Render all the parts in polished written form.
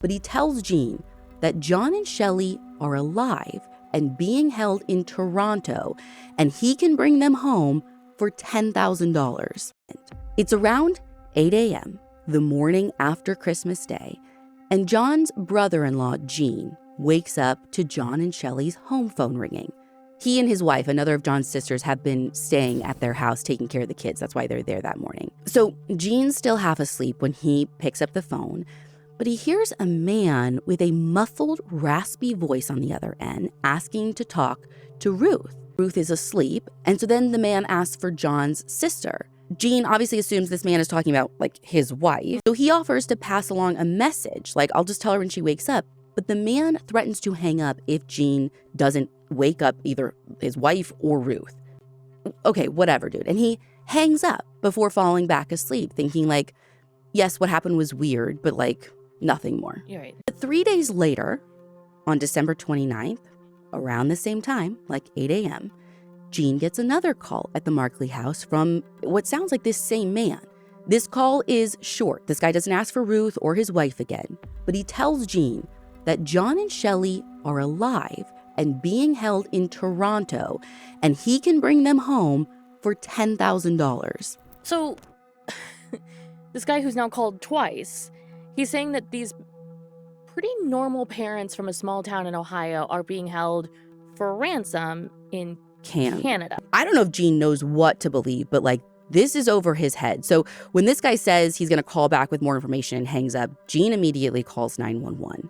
but he tells Jean that John and Shelly are alive and being held in Toronto, and he can bring them home for $10,000. It's around 8 a.m., the morning after Christmas Day, and John's brother-in-law, Gene, wakes up to John and Shelly's home phone ringing. He and his wife, another of John's sisters, have been staying at their house taking care of the kids. That's why they're there that morning. So Gene's still half asleep when he picks up the phone, but he hears a man with a muffled, raspy voice on the other end asking to talk to Ruth. Ruth is asleep, and so then the man asks for John's sister. Gene obviously assumes this man is talking about, his wife, so he offers to pass along a message, I'll just tell her when she wakes up. But the man threatens to hang up if Gene doesn't wake up either his wife or Ruth. Okay, whatever, dude. And he hangs up before falling back asleep, thinking yes, what happened was weird, but nothing more. You're right. But 3 days later, on December 29th, around the same time, 8 a.m., Gene gets another call at the Markley house from what sounds like this same man. This call is short. This guy doesn't ask for Ruth or his wife again, but he tells Gene that John and Shelly are alive and being held in Toronto, and he can bring them home for $10,000. So, this guy who's now called twice, he's saying that these pretty normal parents from a small town in Ohio are being held for ransom in Canada. I don't know if Gene knows what to believe, but this is over his head. So when this guy says he's going to call back with more information and hangs up, Gene immediately calls 911.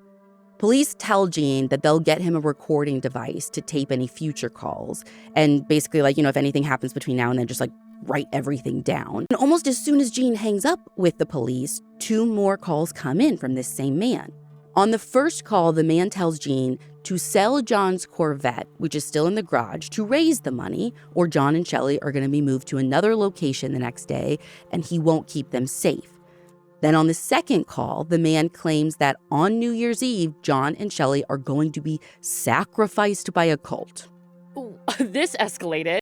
Police tell Gene that they'll get him a recording device to tape any future calls. And basically, if anything happens between now and then, just write everything down. And almost as soon as Gene hangs up with the police, 2 more calls come in from this same man. On the first call, the man tells Gene to sell John's Corvette, which is still in the garage, to raise the money, or John and Shelly are going to be moved to another location the next day, and he won't keep them safe. Then on the second call, the man claims that on New Year's Eve, John and Shelly are going to be sacrificed by a cult. Ooh, this escalated.